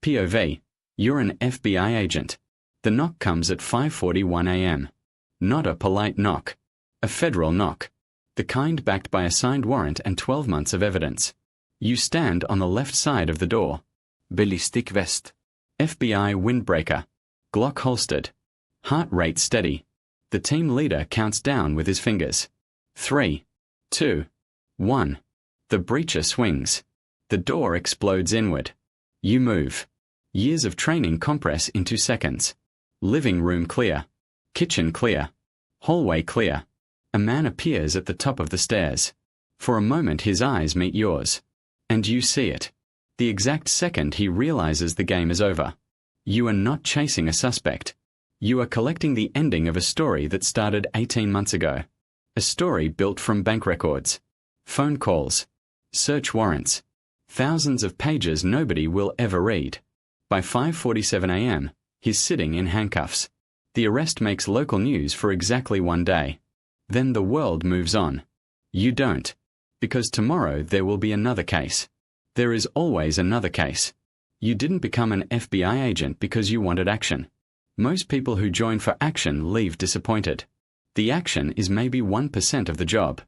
POV. You're an FBI agent. The knock comes at 5:41 a.m. Not a polite knock. A federal knock. The kind backed by a signed warrant and 12 months of evidence. You stand on the left side of the door. Ballistic vest. FBI windbreaker. Glock holstered. Heart rate steady. The team leader counts down with his fingers. 3, 2, 1. The breacher swings. The door explodes inward. You move. Years of training compress into seconds. Living room clear. Kitchen clear. Hallway clear. A man appears at the top of the stairs. For a moment his eyes meet yours. And you see it. The exact second he realizes the game is over. You are not chasing a suspect. You are collecting the ending of a story that started 18 months ago. A story built from bank records, phone calls, search warrants, thousands of pages nobody will ever read. By 5:47 a.m., he's sitting in handcuffs. The arrest makes local news for exactly one day. Then the world moves on. You don't. Because tomorrow there will be another case. There is always another case. You didn't become an FBI agent because you wanted action. Most people who join for action leave disappointed. The action is maybe 1% of the job.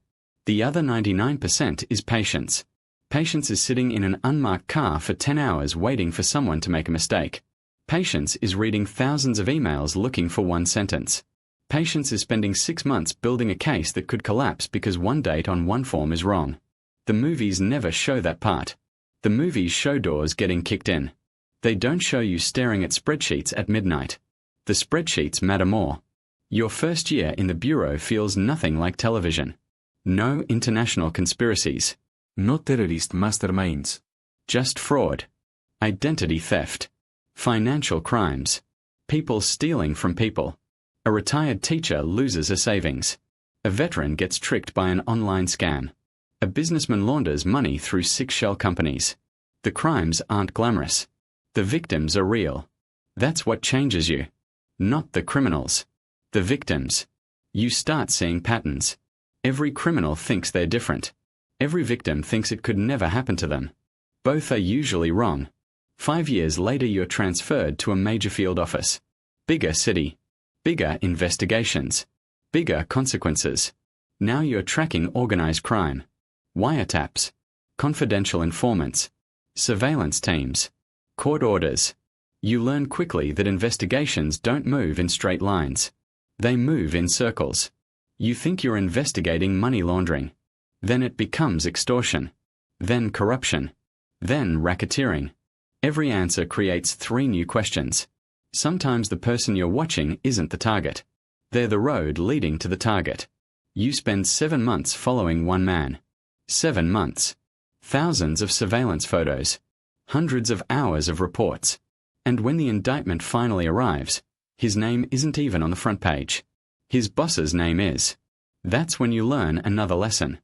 The other 99% is patience. Patience is sitting in an unmarked car for 10 hours waiting for someone to make a mistake. Patience is reading thousands of emails looking for one sentence. Patience is spending 6 months building a case that could collapse because one date on one form is wrong. The movies never show that part. The movies show doors getting kicked in. They don't show you staring at spreadsheets at midnight. The spreadsheets matter more. Your first year in the bureau feels nothing like television. No international conspiracies. No terrorist masterminds. Just fraud. Identity theft. Financial crimes. People stealing from people. A retired teacher loses a savings. A veteran gets tricked by an online scam. A businessman launders money through 6 shell companies. The crimes aren't glamorous. The victims are real. That's what changes you. Not the criminals. The victims. You start seeing patterns. Every criminal thinks they're different. Every victim thinks it could never happen to them. Both are usually wrong. 5 years later you're transferred to a major field office. Bigger city. Bigger investigations. Bigger consequences. Now you're tracking organized crime. Wiretaps. Confidential informants. Surveillance teams. Court orders. You learn quickly that investigations don't move in straight lines. They move in circles. You think you're investigating money laundering. Then it becomes extortion. Then corruption. Then racketeering. Every answer creates 3 new questions. Sometimes the person you're watching isn't the target. They're the road leading to the target. You spend 7 months following one man. 7 months. Thousands of surveillance photos. Hundreds of hours of reports. And when the indictment finally arrives, his name isn't even on the front page. His boss's name is. That's when you learn another lesson.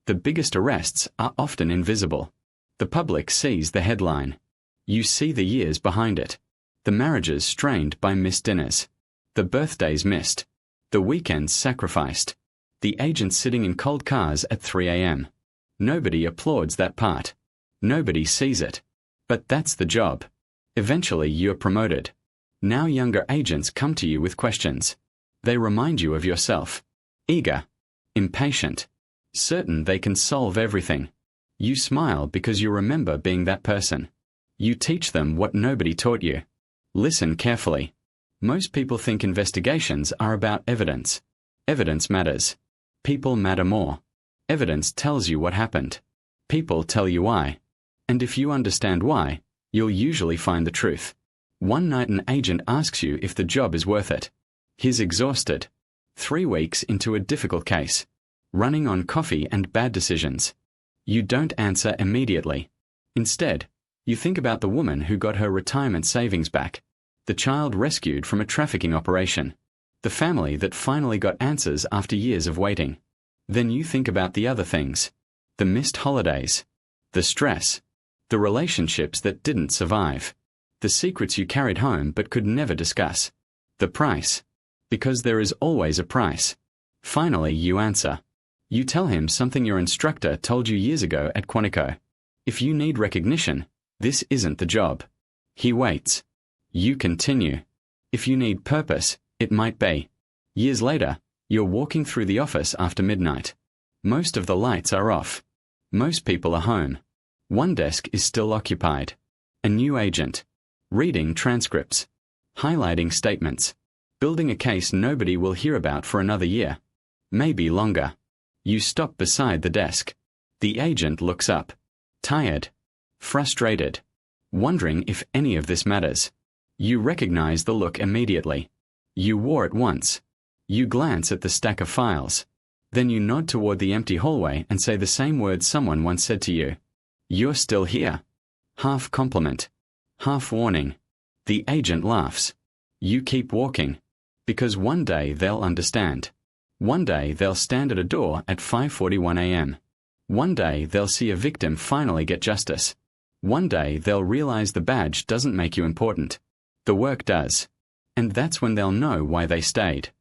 The biggest arrests are often invisible. The public sees the headline. You see the years behind it. The marriages strained by missed dinners. The birthdays missed. The weekends sacrificed. The agents sitting in cold cars at 3 a.m. Nobody applauds that part. Nobody sees it. But that's the job. Eventually you're promoted. Now younger agents come to you with questions. They remind you of yourself. Eager. Impatient. Certain they can solve everything. You smile because you remember being that person. You teach them what nobody taught you. Listen carefully. Most people think investigations are about evidence. Evidence matters. People matter more. Evidence tells you what happened. People tell you why. And if you understand why, you'll usually find the truth. One night an agent asks you if the job is worth it. He's exhausted. 3 weeks into a difficult case. Running on coffee and bad decisions. You don't answer immediately. Instead, you think about the woman who got her retirement savings back. The child rescued from a trafficking operation. The family that finally got answers after years of waiting. Then you think about the other things. The missed holidays. The stress. The relationships that didn't survive. The secrets you carried home but could never discuss. The price. Because there is always a price. Finally you answer. You tell him something your instructor told you years ago at Quantico. If you need recognition, this isn't the job. He waits. You continue. If you need purpose, it might be. Years later, you're walking through the office after midnight. Most of the lights are off. Most people are home. One desk is still occupied. A new agent. Reading transcripts. Highlighting statements. Building a case nobody will hear about for another year. Maybe longer. You stop beside the desk. The agent looks up. Tired. Frustrated. Wondering if any of this matters. You recognize the look immediately. You wore it once. You glance at the stack of files. Then you nod toward the empty hallway and say the same words someone once said to you. You're still here. Half compliment. Half warning. The agent laughs. You keep walking. Because one day they'll understand. One day they'll stand at a door at 5:41 a.m. One day they'll see a victim finally get justice. One day they'll realize the badge doesn't make you important. The work does. And that's when they'll know why they stayed.